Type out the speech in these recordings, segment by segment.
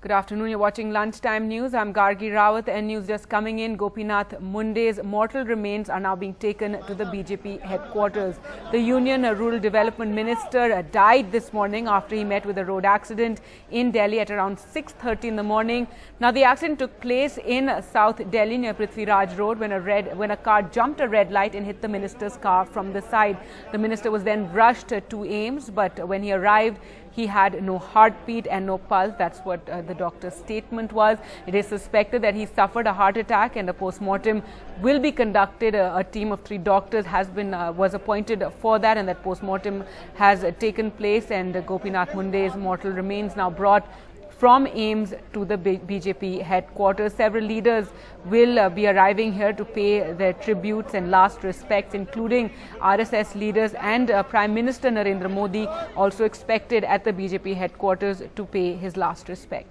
Good afternoon. You're watching Lunchtime News. I'm Gargi Rawat. And news just coming in. Gopinath Munde's mortal remains are now being taken to the BJP headquarters. The Union Rural Development Minister died this morning after he met with a road accident in Delhi at around 6:30 in the morning. Now, the accident took place in South Delhi near Prithviraj Road when a car jumped a red light and hit the minister's car from the side. The minister was then rushed to AIIMS, but when he arrived, he had no heartbeat and no pulse. That's what the doctor's statement was. It is suspected that he suffered a heart attack and a post-mortem will be conducted. A team of 3 doctors was appointed for that, and that post-mortem has taken place. And Gopinath Munde's mortal remains now brought from AIIMS to the BJP headquarters. Several leaders will be arriving here to pay their tributes and last respects, including RSS leaders, and Prime Minister Narendra Modi also expected at the BJP headquarters to pay his last respect.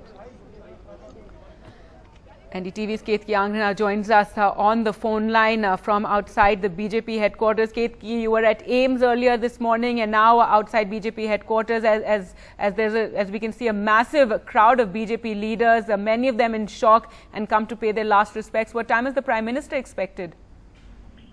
NDTV's Ketki joins us on the phone line from outside the BJP headquarters. Ketki, you were at AIIMS earlier this morning and now outside BJP headquarters as we can see a massive crowd of BJP leaders, many of them in shock and come to pay their last respects. What time is the Prime Minister expected?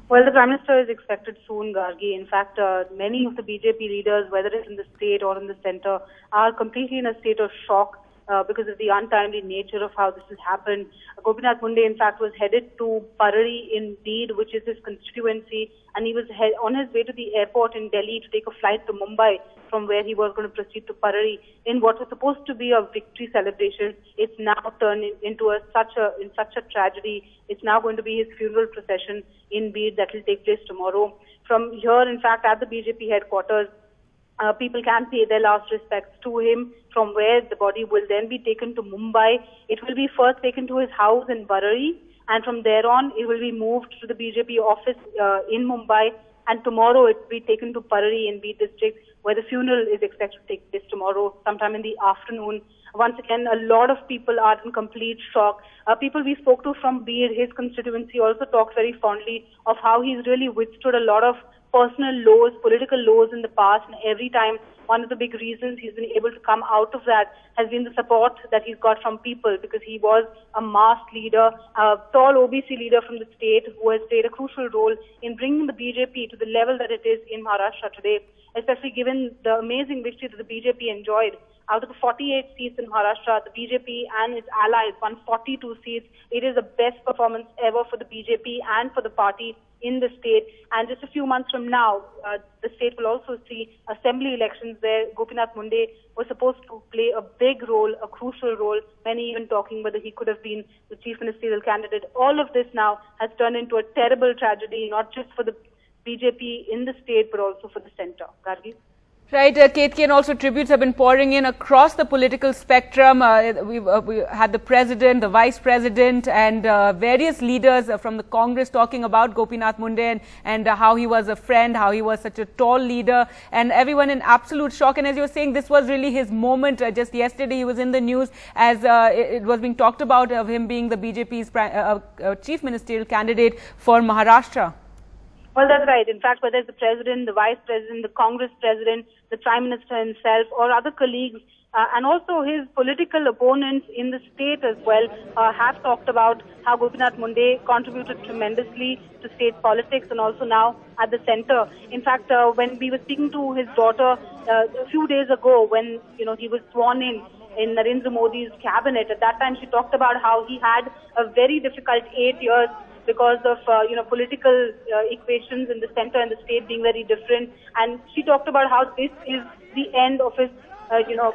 Well, the Prime Minister is expected soon, Gargi. In fact, many of the BJP leaders, whether it's in the state or in the centre, are completely in a state of shock because of the untimely nature of how this has happened. Gopinath Munde, in fact, was headed to Parari in Deed, which is his constituency, and he was on his way to the airport in Delhi to take a flight to Mumbai, from where he was going to proceed to Parari. In what was supposed to be a victory celebration, it's now turned into such a tragedy. It's now going to be his funeral procession in Beed that will take place tomorrow. From here, in fact, at the BJP headquarters, people can pay their last respects to him, from where the body will then be taken to Mumbai. It will be first taken to his house in Barari, and from there on, it will be moved to the BJP office in Mumbai, and tomorrow it will be taken to Parari in Beed district, where the funeral is expected to take place tomorrow, sometime in the afternoon. Once again, a lot of people are in complete shock. People we spoke to from Beed, his constituency, also talked very fondly of how he's really withstood a lot of personal lows, political lows in the past, and every time one of the big reasons he's been able to come out of that has been the support that he's got from people, because he was a masked leader, a tall OBC leader from the state who has played a crucial role in bringing the BJP to the level that it is in Maharashtra today, especially given the amazing victory that the BJP enjoyed. Out of the 48 seats in Maharashtra, the BJP and its allies won 42 seats. It is the best performance ever for the BJP and for the party in the state. And just a few months from now, the state will also see assembly elections where Gopinath Munde was supposed to play a big role, a crucial role, many even talking whether he could have been the chief ministerial candidate. All of this now has turned into a terrible tragedy, not just for the BJP in the state, but also for the centre. Gargi? Right, Ketki, and also tributes have been pouring in across the political spectrum. We had the president, the vice president, and various leaders from the Congress talking about Gopinath Munde and how he was a friend, how he was such a tall leader, and everyone in absolute shock. And as you were saying, this was really his moment. Just yesterday, he was in the news as it was being talked about of him being the BJP's chief ministerial candidate for Maharashtra. Well, that's right. In fact, whether it's the president, the vice president, the Congress president, the prime minister himself, or other colleagues, and also his political opponents in the state as well, have talked about how Gopinath Munde contributed tremendously to state politics and also now at the centre. In fact, when we were speaking to his daughter a few days ago, when he was sworn in Narendra Modi's cabinet, at that time she talked about how he had a very difficult 8 years because of political equations in the centre and the state being very different, and she talked about how this is the end of his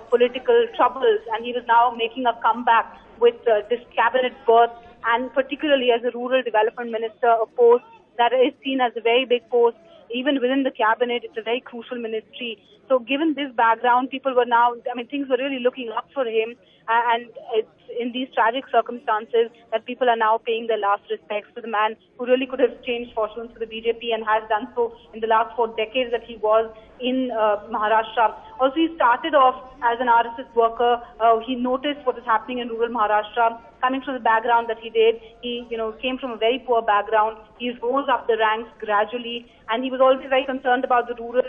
political troubles, and he was now making a comeback with this cabinet berth, and particularly as a rural development minister, a post that is seen as a very big post. Even within the cabinet, it's a very crucial ministry. So given this background, people were now, things were really looking up for him, and it's in these tragic circumstances that people are now paying their last respects to the man who really could have changed fortunes for the BJP and has done so in the last 4 decades that he was in Maharashtra. Also, he started off as an RSS worker. He noticed what was happening in rural Maharashtra. Coming from the background that he did, he came from a very poor background. He rose up the ranks gradually, and he was always very concerned about the rural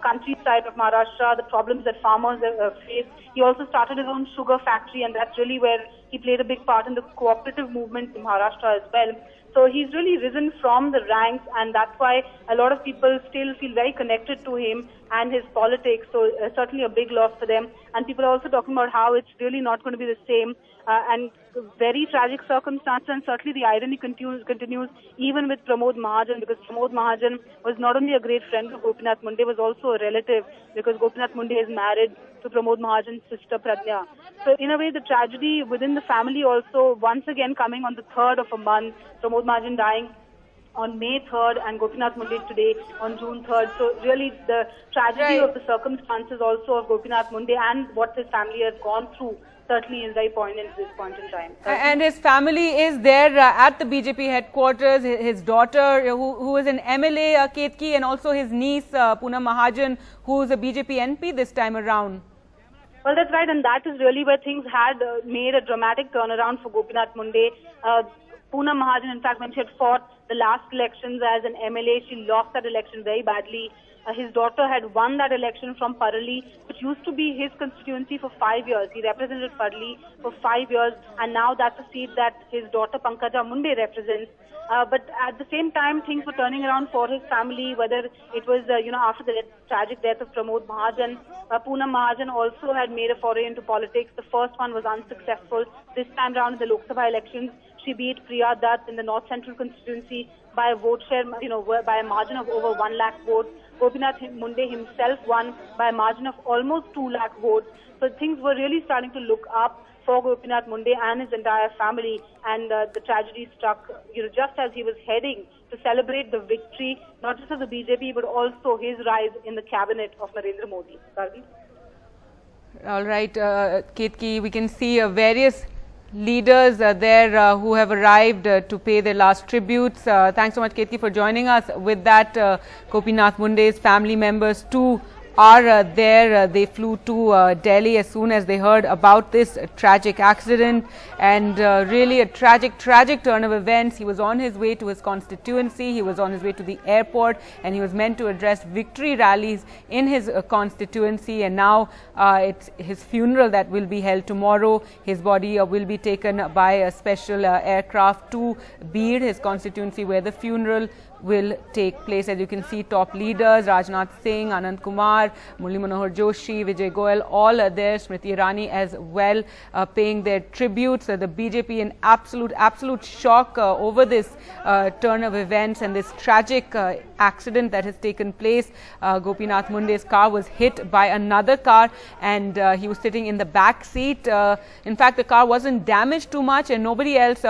countryside of Maharashtra, the problems that farmers face. He also started his own sugar factory, and that's really where he played a big part in the cooperative movement in Maharashtra as well. So he's really risen from the ranks, and that's why a lot of people still feel very connected to him and his politics. So certainly a big loss for them. And people are also talking about how it's really not going to be the same. And very tragic circumstances, and certainly the irony continues even with Pramod Mahajan, because Pramod Mahajan was not only a great friend of Gopinath Munde, was also a relative, because Gopinath Munde is married to Pramod Mahajan's sister Pradnya. So in a way, the tragedy within the family also once again coming on the 3rd of a month, Pramod Mahajan dying on May 3rd and Gopinath Munde today on June 3rd. So really the tragedy of the circumstances also of Gopinath Munde and what his family has gone through certainly is very poignant at this point in time. And his family is there at the BJP headquarters. His daughter, who is an MLA, Ketki, and also his niece, Poonam Mahajan, who is a BJP MP this time around. Well, that's right, and that is really where things had made a dramatic turnaround for Gopinath Munde. Poonam Mahajan, in fact, when she had fought the last elections as an MLA, she lost that election very badly. His daughter had won that election from Parali, which used to be his constituency for 5 years. He represented Parali for 5 years, and now that's a seat that his daughter Pankaja Munde represents. But at the same time, things were turning around for his family, whether it was, after the tragic death of Pramod Mahajan. Poonam Mahajan also had made a foray into politics. The first one was unsuccessful. This time around in the Lok Sabha elections, she beat Priya Dutt in the North Central constituency by a vote share, by a margin of over 1 lakh votes. Gopinath Munde himself won by a margin of almost 2 lakh votes. So things were really starting to look up for Gopinath Munde and his entire family, and the tragedy struck, just as he was heading to celebrate the victory, not just of the BJP, but also his rise in the cabinet of Narendra Modi. Gargi? All right, Ketki, we can see various leaders there who have arrived to pay their last tributes. Thanks so much, Ketki, for joining us. With that, Gopinath Munde's family members too are there. They flew to Delhi as soon as they heard about this tragic accident, and really a tragic turn of events. He was on his way to his constituency, he was on his way to the airport, and he was meant to address victory rallies in his constituency, and now it's his funeral that will be held tomorrow. His body will be taken by a special aircraft to Beed, his constituency, where the funeral will take place. As you can see, top leaders, Rajnath Singh, Anand Kumar, Murli Manohar Joshi, Vijay Goyal, all are there, Smriti Irani as well, paying their tributes. The BJP in absolute shock over this turn of events and this tragic accident that has taken place. Gopinath Munde's car was hit by another car, and he was sitting in the back seat. In fact, the car wasn't damaged too much, and nobody else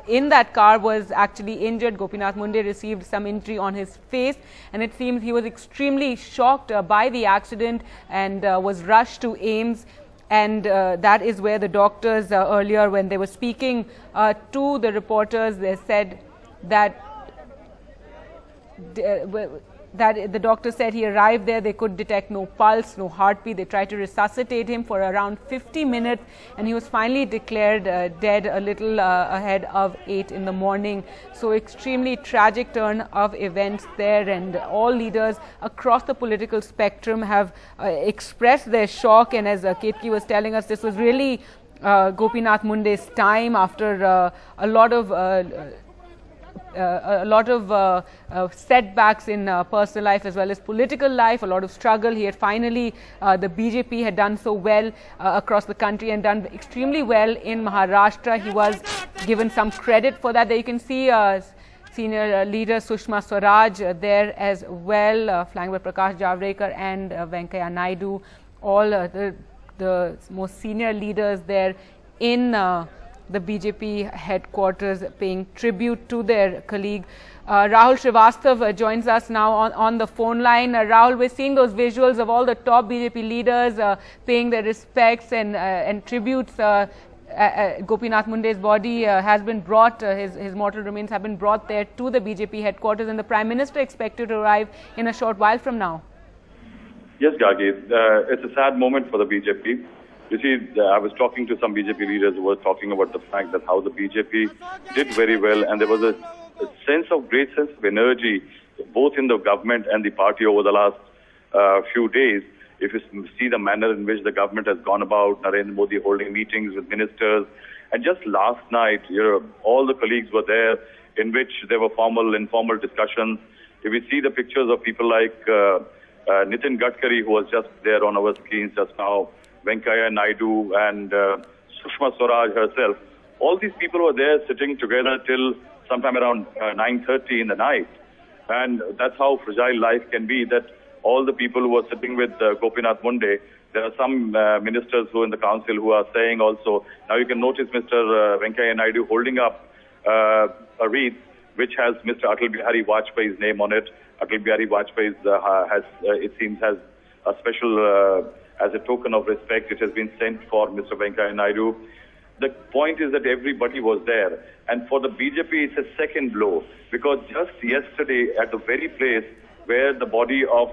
in that car was actually injured. Gopinath Munde received some injury on his face, and it seems he was extremely shocked by the accident and was rushed to AIIMS. And that is where the doctors earlier, when they were speaking to the reporters, they said that the doctor said he arrived there, they could detect no pulse, no heartbeat. They tried to resuscitate him for around 50 minutes, and he was finally declared dead a little ahead of 8 in the morning. So extremely tragic turn of events there, and all leaders across the political spectrum have expressed their shock. And as Ketki was telling us, this was really Gopinath Munde's time after a lot of setbacks in personal life as well as political life, a lot of struggle. He had finally, the BJP had done so well across the country and done extremely well in Maharashtra. He was given some credit for that. There you can see senior leader Sushma Swaraj there as well, flanked by Prakash Javadekar and Venkaiah Naidu, all the most senior leaders there in the BJP headquarters paying tribute to their colleague. Rahul Srivastav joins us now on the phone line. Rahul, we're seeing those visuals of all the top BJP leaders paying their respects and tributes. Gopinath Munde's body has been brought, his mortal remains have been brought there to the BJP headquarters, and the Prime Minister expected to arrive in a short while from now. Yes, Gargi, it's a sad moment for the BJP. You see, I was talking to some BJP leaders who were talking about the fact that how the BJP did very well, and there was a great sense of energy, both in the government and the party over the last few days. If you see the manner in which the government has gone about, Narendra Modi holding meetings with ministers, and just last night, all the colleagues were there, in which there were formal, informal discussions. If we see the pictures of people like Nitin Gadkari, who was just there on our screens just now, Venkaiah Naidu and Sushma Swaraj herself, all these people were there sitting together till sometime around 9:30 in the night. And that's how fragile life can be, that all the people who are sitting with Gopinath Munde, there are some ministers who in the council who are saying also, now you can notice Mr. Venkaiah Naidu holding up a wreath which has Mr. Atal Bihari Vajpayee's name on it. Atal Bihari Vajpayee it seems, has a special, as a token of respect, it has been sent for Mr. Venkaiah Naidu. The point is that everybody was there. And for the BJP, it's a second blow, because just yesterday at the very place where the body of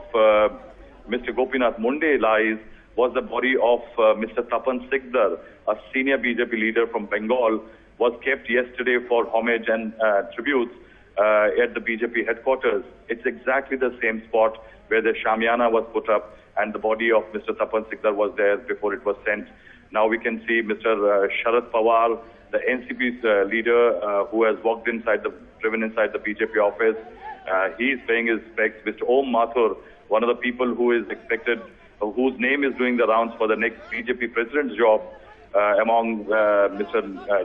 Mr. Gopinath Munde lies was the body of Mr. Tapan Sikdar, a senior BJP leader from Bengal, was kept yesterday for homage and tributes at the BJP headquarters. It's exactly the same spot where the Shamiana was put up and the body of Mr. Tapan Sikdar was there before it was sent. Now we can see Mr. Sharad Pawar, the NCP's leader, who has driven inside the BJP office. He is paying his respects. Mr. Om Mathur, one of the people who is expected, whose name is doing the rounds for the next BJP president's job, among Mr.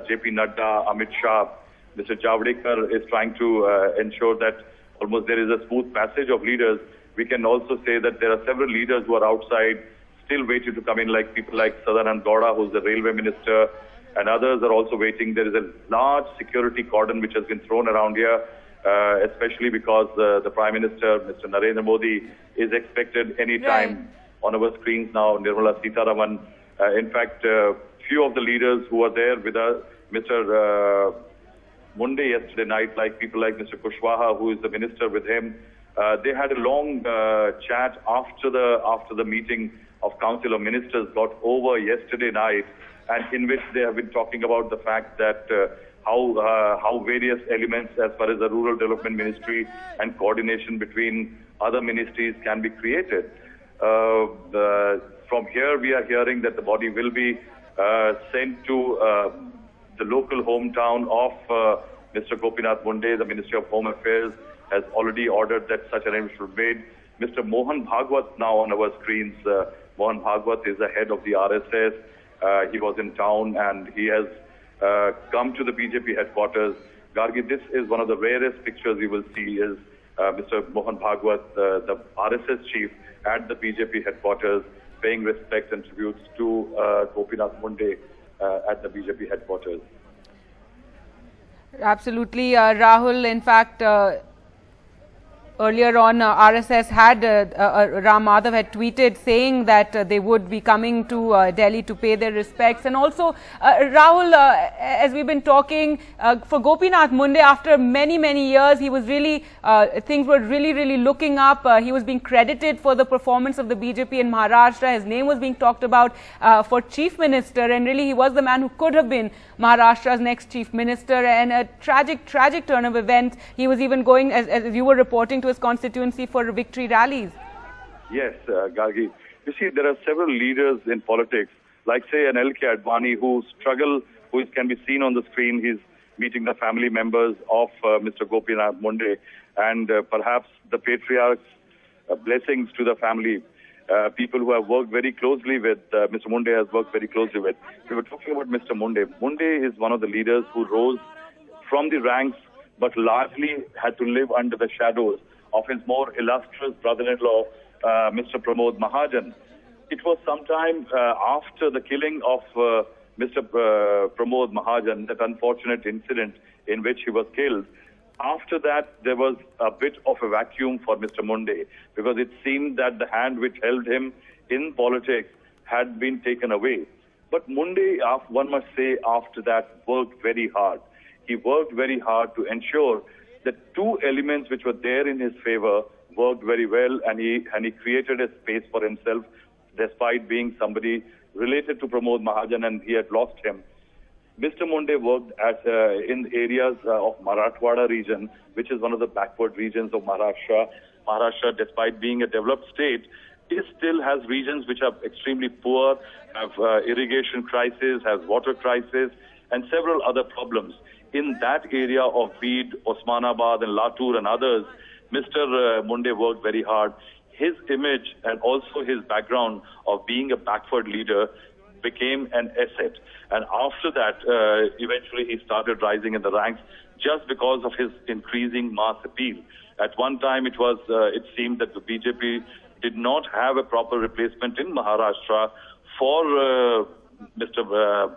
JP Nadda, Amit Shah, Mr. Javadekar is trying to ensure that almost there is a smooth passage of leaders. We can also say that there are several leaders who are outside, still waiting to come in, like people like Sadanand Gowda, who's the railway minister, and others are also waiting. There is a large security cordon which has been thrown around here, especially because the Prime Minister, Mr. Narendra Modi, is expected any time on our screens now, Nirmala Sitharaman. In fact, few of the leaders who were there with Mr. Munde yesterday night, like people like Mr. Kushwaha, who is the minister with him, they had a long chat after the meeting of Council of Ministers got over yesterday night, and in which they have been talking about the fact that how various elements as far as the Rural Development Ministry and coordination between other ministries can be created. From here, we are hearing that the body will be sent to the local hometown of Mr. Gopinath Munde. The Ministry of Home Affairs has already ordered that such arrangements should be made. Mr. Mohan Bhagwat now on our screens. Mohan Bhagwat is the head of the RSS. He was in town and he has come to the BJP headquarters. Gargi, this is one of the rarest pictures you will see is Mr. Mohan Bhagwat, the RSS chief at the BJP headquarters, paying respects and tributes to Gopinath Munde at the BJP headquarters. Absolutely, Rahul. In fact, earlier on, RSS had, Ram Madhav had tweeted saying that they would be coming to Delhi to pay their respects. And also, Rahul, as we've been talking, for Gopinath Munde, after many, many years, he was really, things were really looking up. He was being credited for the performance of the BJP in Maharashtra. His name was being talked about for chief minister. And really, he was the man who could have been Maharashtra's next chief minister. And a tragic turn of events. He was even going, as you were reporting, to his constituency for victory rallies. Yes, Gargi. You see, there are several leaders in politics, like say an L.K. Advani, who can be seen on the screen. He's meeting the family members of Mr. Gopinath Munde, and perhaps the patriarch's blessings to the family. People who have worked very closely with Mr. Munde has worked very closely with. We were talking about Mr. Munde. Munde is one of the leaders who rose from the ranks, but largely had to live under the shadows of his more illustrious brother-in-law, Mr. Pramod Mahajan. It was sometime after the killing of Mr. Pramod Mahajan, that unfortunate incident in which he was killed. After that, there was a bit of a vacuum for Mr. Munde, because it seemed that the hand which held him in politics had been taken away. But Munde, one must say, after that, worked very hard. He worked very hard to ensure that two elements which were there in his favor worked very well, and he created a space for himself, despite being somebody related to Pramod Mahajan, and he had lost him. Mr. Munde worked in areas of Marathwada region, which is one of the backward regions of Maharashtra, Maharashtra, despite being a developed state, it still has regions which are extremely poor, have irrigation crisis, has water crisis, and several other problems. In that area of Bid, Osmanabad, and Latur and others, Mr. Munde worked very hard. His image and also his background of being a backward leader became an asset. And after that, eventually he started rising in the ranks just because of his increasing mass appeal. At one time, it seemed that the BJP did not have a proper replacement in Maharashtra for Mr.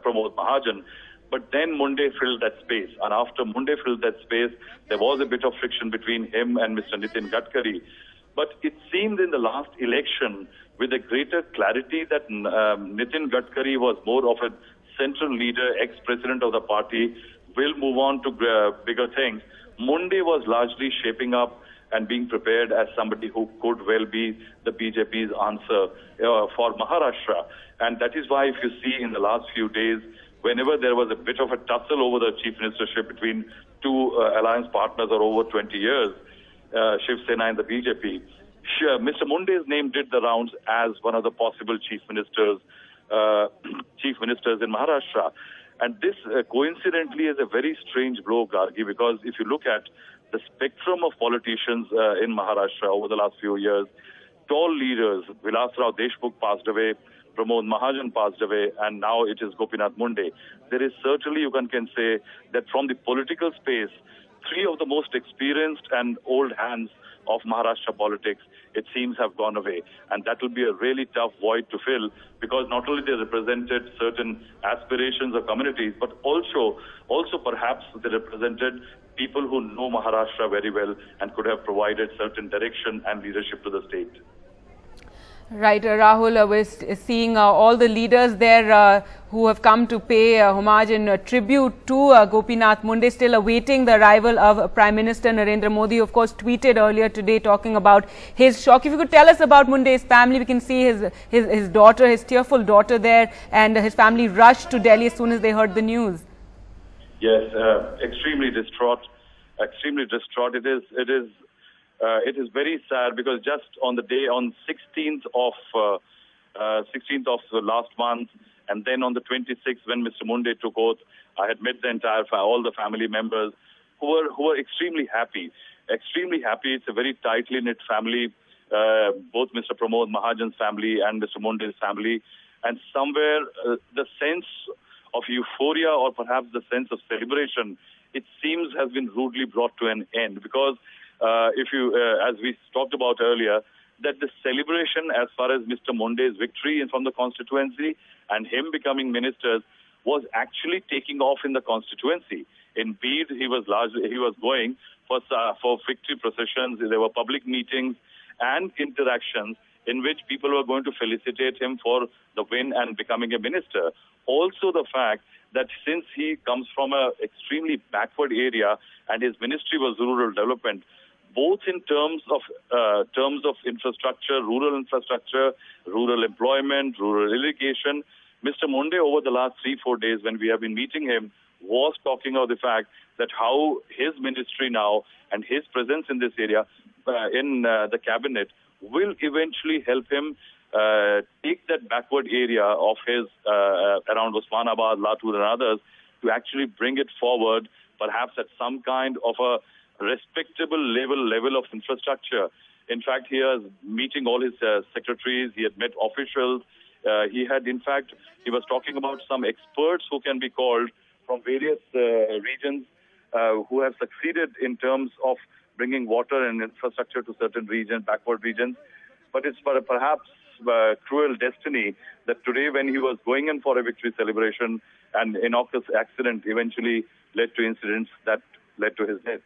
Pramod Mahajan. But then Munde filled that space. And after Munde filled that space, there was a bit of friction between him and Mr. Nitin Gadkari. But it seemed in the last election, with a greater clarity that Nitin Gadkari was more of a central leader, ex-president of the party, will move on to bigger things. Munde was largely shaping up and being prepared as somebody who could well be the BJP's answer for Maharashtra. And that is why if you see in the last few days, whenever there was a bit of a tussle over the chief ministership between two alliance partners of over 20 years, Shiv Sena and the BJP, Mr. Munde's name did the rounds as one of the possible chief ministers in Maharashtra. And this coincidentally is a very strange blow, Gargi, because if you look at the spectrum of politicians in Maharashtra over the last few years, tall leaders, Vilasrao Deshmukh passed away, Pramod Mahajan passed away, and now it is Gopinath Munde. There is certainly, you can say, that from the political space, three of the most experienced and old hands of Maharashtra politics, it seems, have gone away. And that will be a really tough void to fill, because not only they represented certain aspirations of communities, but also perhaps they represented people who know Maharashtra very well and could have provided certain direction and leadership to the state. Right, Rahul, we're seeing all the leaders there who have come to pay homage and tribute to Gopinath Munde, still awaiting the arrival of Prime Minister Narendra Modi. Of course, tweeted earlier today talking about his shock. If you could tell us about Munde's family, we can see his daughter, his tearful daughter there, and his family rushed to Delhi as soon as they heard the news. Yes, extremely distraught. It is very sad, because just on the day, on 16th of last month, and then on the 26th when Mr. Munde took oath, I had met all the family members who were extremely happy. Extremely happy. It's a very tightly knit family, both Mr. Pramod Mahajan's family and Mr. Munde's family. And somewhere the sense of euphoria, or perhaps the sense of celebration, it seems has been rudely brought to an end, because if you, as we talked about earlier, that the celebration as far as Mr. Munde's victory from the constituency and him becoming ministers was actually taking off in the constituency. In Bid, he was going for victory processions. There were public meetings and interactions in which people were going to felicitate him for the win and becoming a minister. Also the fact that since he comes from an extremely backward area and his ministry was rural development, both in terms of infrastructure, rural employment, rural irrigation, Mr. Munde over the last 3-4 days when we have been meeting him was talking of the fact that how his ministry now and his presence in this area in the cabinet will eventually help him take that backward area of his around Osmanabad, Latur and others to actually bring it forward, perhaps at some kind of a respectable level of infrastructure. In fact, he was meeting all his secretaries. He had met officials. He was talking about some experts who can be called from various regions who have succeeded in terms of bringing water and infrastructure to certain regions, backward regions. But it's perhaps cruel destiny that today, when he was going in for a victory celebration, an innocuous accident eventually led to incidents that led to his death.